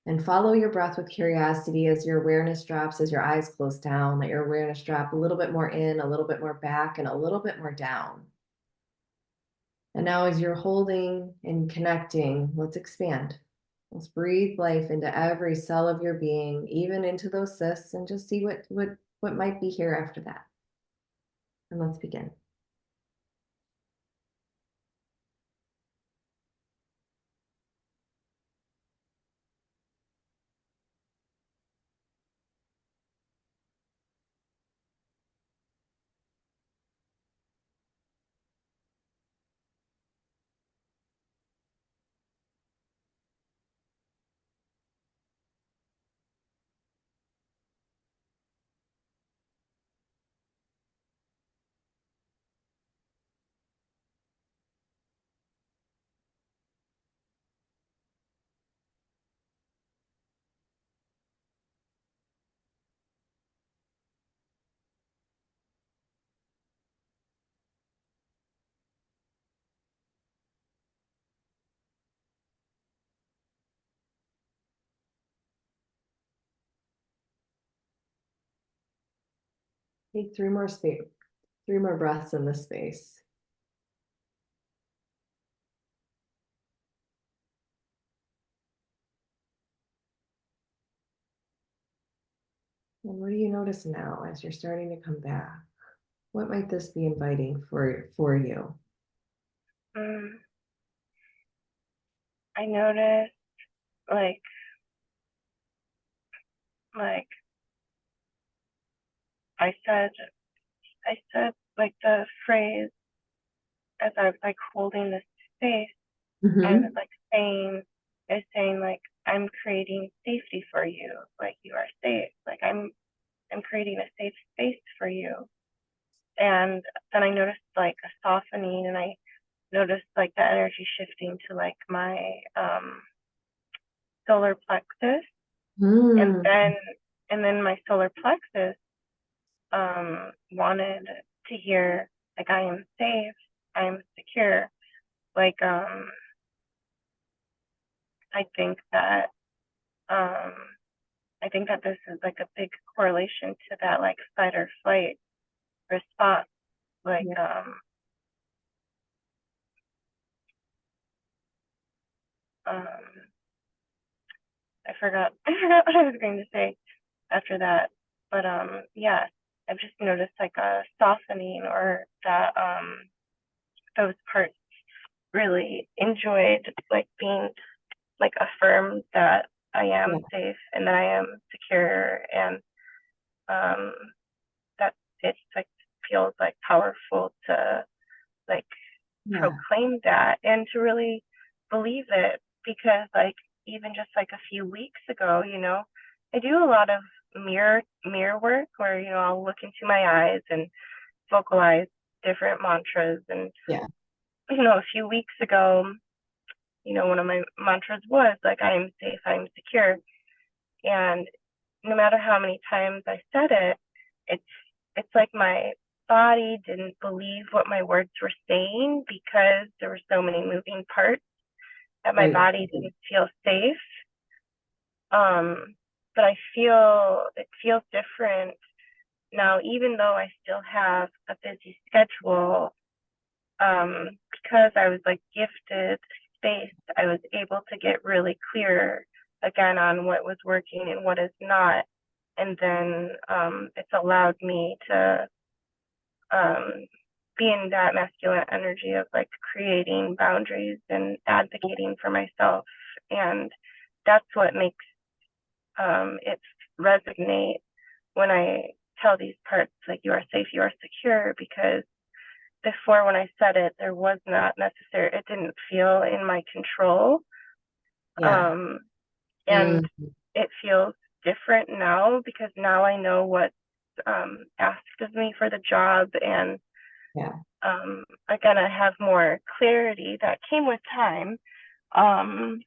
And follow your breath with curiosity as your awareness drops, as your eyes close down. Let your awareness drop a little bit more in, a little bit more back, and a little bit more down. And now, as you're holding and connecting, let's expand. Let's breathe life into every cell of your being, even into those cysts, and just see what might be here after that. And let's begin. Take three more breaths in this space. And what do you notice now as you're starting to come back? What might this be inviting for you? Mm, I noticed like like I said I said like the phrase as I was like holding this space. I was Mm-hmm. like saying like I'm creating safety for you, like you are safe, like I'm creating a safe space for you. And then I noticed like a softening, and I noticed like the energy shifting to like my solar plexus, and Mm. then my solar plexus wanted to hear like I am safe, I am secure. Like I think that um I think that this is like a big correlation to that like fight or flight response. Like Yeah. um I forgot I forgot what I was going to say after that. But yeah. I've just noticed like a softening, or that those parts really enjoyed like being like affirmed that I am Yeah. safe and that I am secure, and um that it's like feels like powerful to like Yeah. proclaim that and to really believe it, because like even just like a few weeks ago, I do a lot of mirror work where, I'll look into my eyes and vocalize different mantras. And Yeah. a few weeks ago, one of my mantras was like, I am safe, I am secure. And no matter how many times I said it, it's it's like my body didn't believe what my words were saying, because there were so many moving parts that my Right. body didn't feel safe. But it feels different now, even though I still have a busy schedule. Because I was like gifted space, I was able to get really clear again on what was working and what is not. And then it's allowed me to um, be in that masculine energy of like creating boundaries and advocating for myself. And that's what makes it resonate when I tell these parts like, you are safe, you are secure, because before, when I said it, there was not necessary, it didn't feel in my control. Yeah. Um, and Mm, it feels different now, because now I know what asked of me for the job. And yeah. again, I have more clarity that came with time. Um,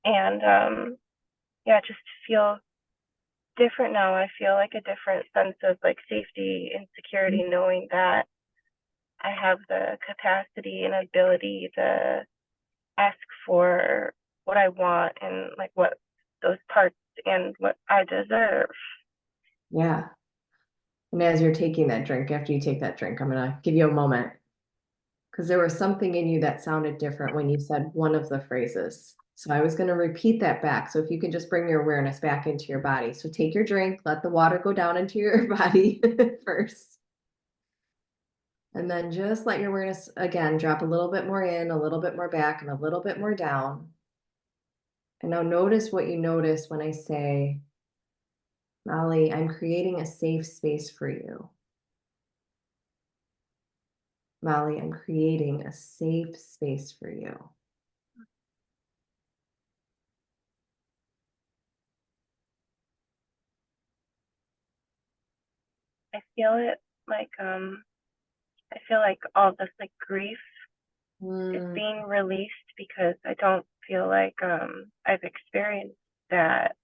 and yeah, just feel different now. I feel like a different sense of like safety and security, knowing that I have the capacity and ability to ask for what I want, and like what those parts and what I deserve. Yeah. And as you're taking that drink, after you take that drink, I'm gonna give you a moment because there was something in you that sounded different when you said one of the phrases. So I was going to repeat that back. So if you can just bring your awareness back into your body. So take your drink, let the water go down into your body first. And then just let your awareness again drop a little bit more in, a little bit more back, and a little bit more down. And now notice what you notice when I say, Molly, I'm creating a safe space for you. Molly, I'm creating a safe space for you. I feel it like I feel like all this like grief is Mm, being released, because I don't feel like I've experienced that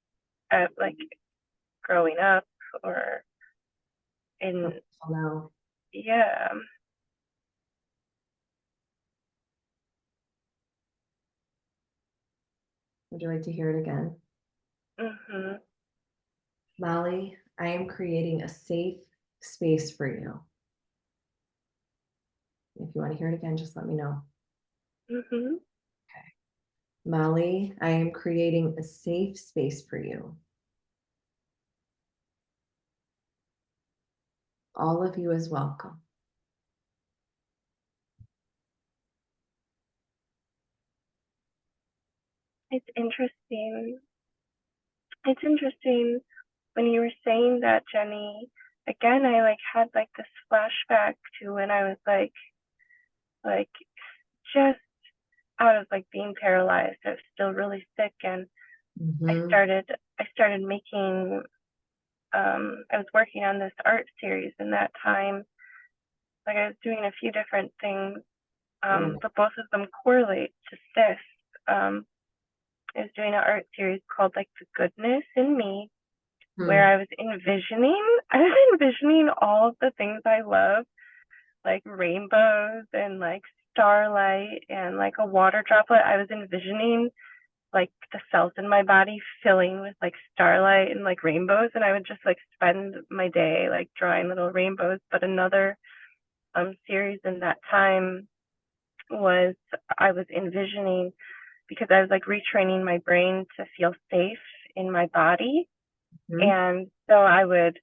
at like growing up, or in now, yeah. would you like to hear it again? Mhm. Molly, I am creating a safe space for you. If you want to hear it again, just let me know. Mhm. Molly, I am creating a safe space for you. All of you is welcome. It's interesting. It's interesting when you were saying that, Jenny. Again, I like had like this flashback to when I was like just out of like being paralyzed. I was still really sick, and I Mhm. started I started making I was working on this art series in that time. Like I was doing a few different things, Yeah. but both of them correlate to this. I was doing an art series called like The Goodness in Me, where Hmm. I was envisioning all of the things I love, like rainbows and like starlight and like a water droplet. I was envisioning like the cells in my body filling with like starlight and like rainbows, and I would just like spend my day like drawing little rainbows. But another series in that time was, I was envisioning, because I was like retraining my brain to feel safe in my body. Mhm. And so I would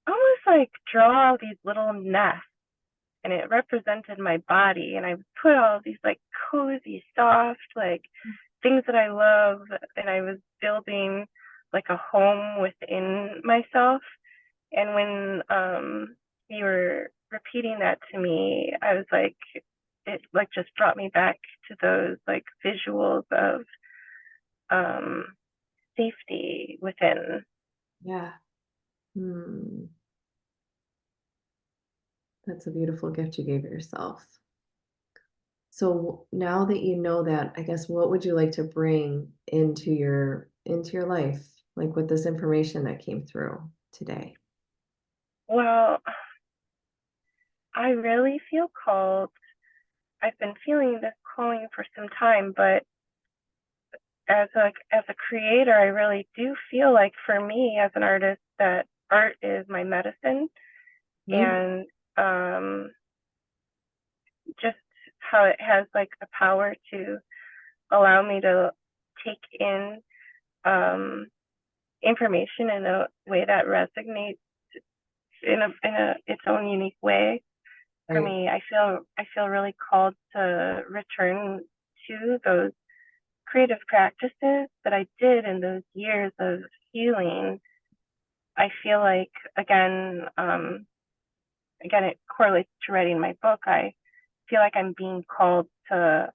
almost like draw all these little nests, and it represented my body, and I would put all these like cozy, soft, like things that I love, and I was building like a home within myself. And when you were repeating that to me, I was like, it like just brought me back to those like visuals of um safety within. Yeah. Hmm. That's a beautiful gift you gave yourself. So now that you know that, I guess what would you like to bring into your life, like with this information that came through today? Well, I really feel called. I've been feeling this calling for some time, but as a creator, I really do feel like for me as an artist that art is my medicine, Mm, and just how it has like the power to allow me to take in um, information in a way that resonates in a its own unique way. For right. me, I feel really called to return to those creative practices that I did in those years of healing. I feel like again it correlates to writing my book. I feel like I'm being called to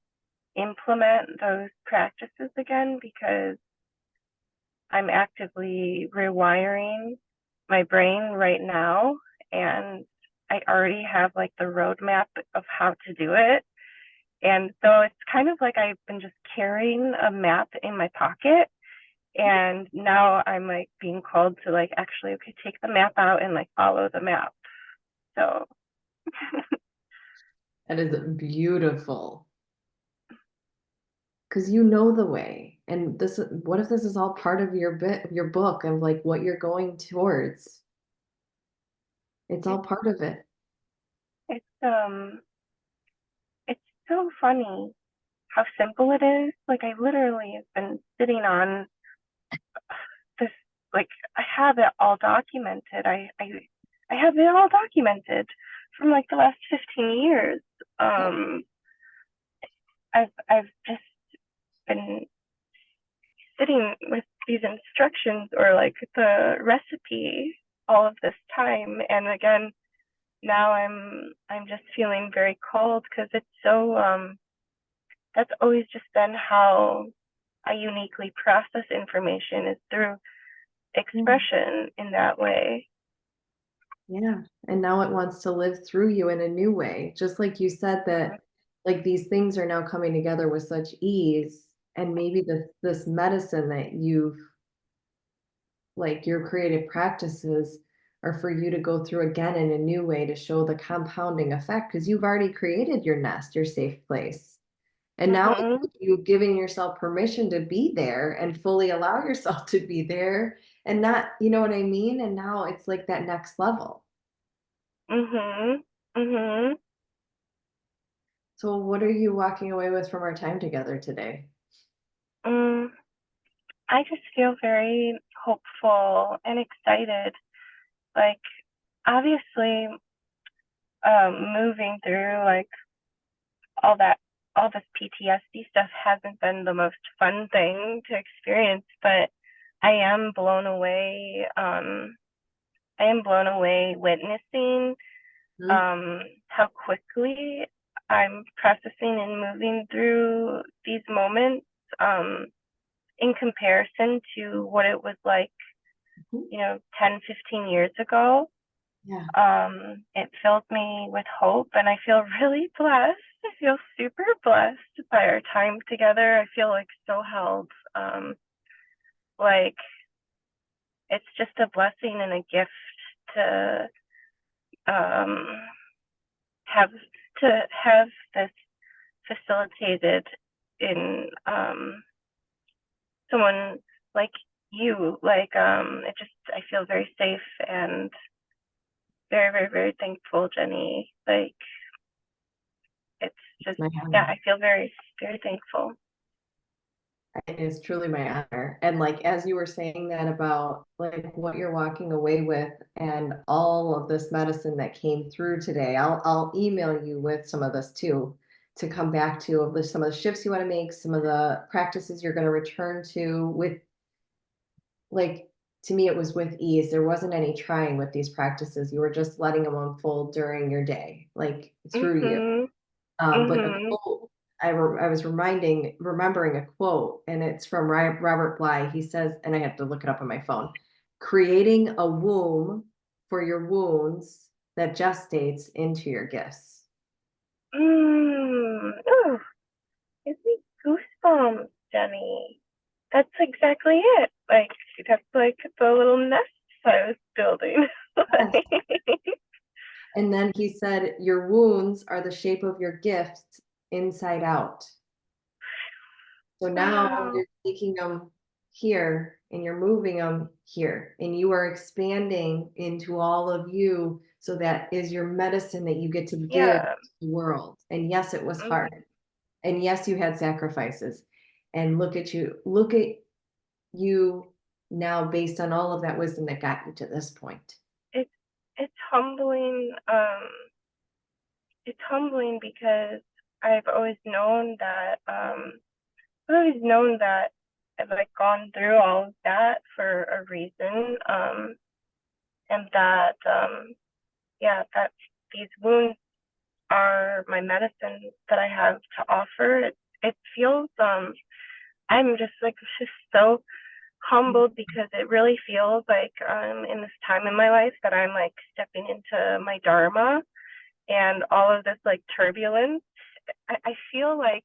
implement those practices again because I'm actively rewiring my brain right now, and I already have like the roadmap of how to do it. And so it's kind of like I've been just carrying a map in my pocket, and now I'm like being called to like actually okay, take the map out and like follow the map. So That is beautiful because you know the way. And what if this is all part of your book of like what you're going towards? It's all it's part of it. it's it's so funny how simple it is. Like I literally have been sitting on this, like I have it all documented. I have it all documented from like the last 15 years. Yeah. Um I've just been sitting with these instructions or like the recipe all of this time, and again now I'm just feeling very cold because it's so that's always just been how I uniquely process information is through Yeah. expression in that way. Yeah. And now it wants to live through you in a new way. Just like you said Mm-hmm. that like these things are now coming together with such ease. And maybe this medicine that you've like your creative practices are for you to go through again in a new way to show the compounding effect because you've already created your nest, your safe place. And now it's Mm-hmm. like you giving yourself permission to be there and fully allow yourself to be there and not, you know what I mean? And now it's like that next level. Mm-hmm. Mm-hmm. So what are you walking away with from our time together today? Mm, I just feel very hopeful and excited. Like obviously, moving through like all that all this PTSD stuff hasn't been the most fun thing to experience, but I am blown away. I am blown away witnessing Hmm? how quickly I'm processing and moving through these moments um, in comparison to what it was like, Mhm. 10, 15 years ago. Yeah. It fills me with hope, and I feel really blessed. I feel super blessed by our time together. I feel like so held. Like it's just a blessing and a gift to um, have have this facilitated in someone like you. Like it just I feel very safe and very, very, very thankful, Jenny. Like it's It's just my yeah, honor. I feel very, very thankful. It is truly my honor. And like as you were saying that about like what you're walking away with and all of this medicine that came through today, I'll email you with some of this too to come back to of some of the shifts you want to make, some of the practices you're going to return to with like to me it was with ease. There wasn't any trying with these practices. You were just letting them unfold during your day, like through you. Mhm. But a Mhm. quote, I was remembering a quote, and it's from Robert Bly. He says, and I have to look it up on my phone, creating a womb for your wounds that gestates into your gifts. Ooh, gives me goosebumps, Jenny. That's exactly it. Like that's like the little nest I was building. Yes. And then he said, your wounds are the shape of your gifts inside out. So now Wow. you're taking them here and you're moving them here, and you are expanding into all of you. So that is your medicine that you get to give to Yeah. the world. And yes, it was Mhm. hard. And yes, you had sacrifices. And look at you now based on all of that wisdom that got you to this point. It's it's humbling. It's humbling because I've always known that I've always known that I've like gone through all of that for a reason. And that yeah, that these wounds are my medicine that I have to offer. It feels I'm just so humbled because it really feels like in this time in my life that I'm like stepping into my dharma and all of this like turbulence. I feel like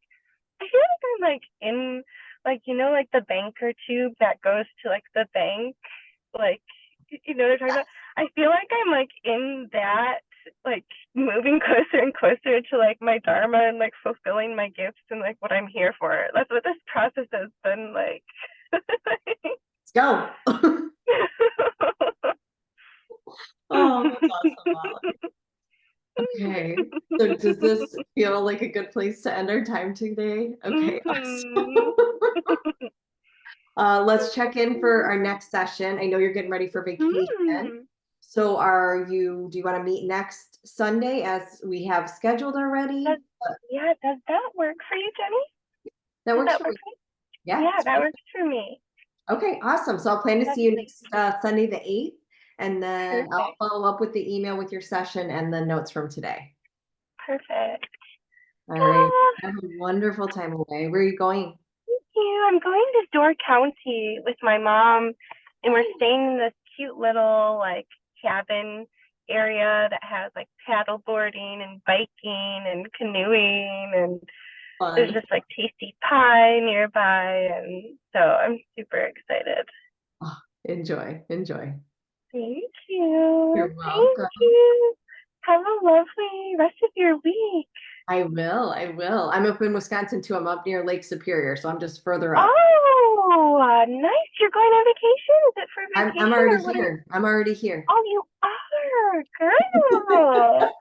I'm like in like like the banker tube that goes to like the bank, like what I'm talking about. I feel like I'm like in that, like moving closer and closer to like my dharma and like fulfilling my gifts and like what I'm here for. That's what this process has been like. Let's go. Oh, that's awesome, Molly. Okay. So does this feel like a good place to end our time today? Okay, awesome. Mhm. Let's check in for our next session. I know you're getting ready for vacation. Hmm. So do you want to meet next Sunday as we have scheduled already? Does Yeah, does that work for you, Jenny? That Does works that for work me. for you? Yeah, Yeah, it's that works perfect. for me. Okay, awesome. So I'll plan to That's see you next Sunday, the 8th, and then I'll perfect. follow up with the email with your session and the notes from today. Perfect. All right. Oh, Have a wonderful time away. Where are you going? thank you. I'm going to Door County with my mom, and we're staying in this cute little like cabin area that has like paddle boarding and biking and canoeing, and there's Fun. just like tasty pie nearby, and so I'm super excited. Oh, enjoy, enjoy. Thank you. You're Thank welcome. you. Have a lovely rest of your week. I will. I will. I'm up in Wisconsin too. I'm up near Lake Superior, so I'm just further up. Oh, nice. You're going on vacation? Is it for I'm vacation already or what are you? here. I'm already here. Oh, you are, girl.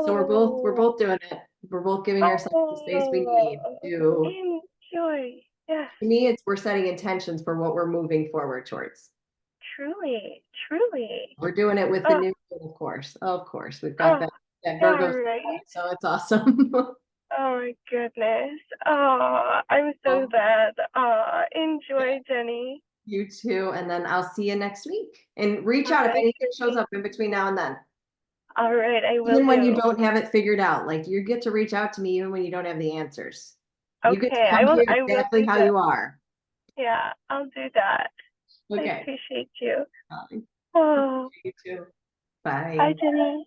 So we're Oh, both doing it. We're both giving ourselves the space we need oh, enjoy. Yes, to me, it's we're setting intentions for what we're moving forward towards. truly, truly. We're doing it with the Oh, new moon, of course. Of course. We've got oh, that yeah, Virgo, right. so it's awesome. Oh my goodness. Oh, I'm so Well, glad. yeah, Enjoy, Jenny. you too. And then I'll see you next week. And reach All out if right. anything shows up in between now and then. All right, I will Even when you do. don't have it figured out, like you get to reach out to me even when you don't have the answers. You get to Okay, come here I will exactly do how that. you are. Yeah, I'll do that. I Okay. appreciate you. Bye. Oh, You too. bye, Bye. Jenny.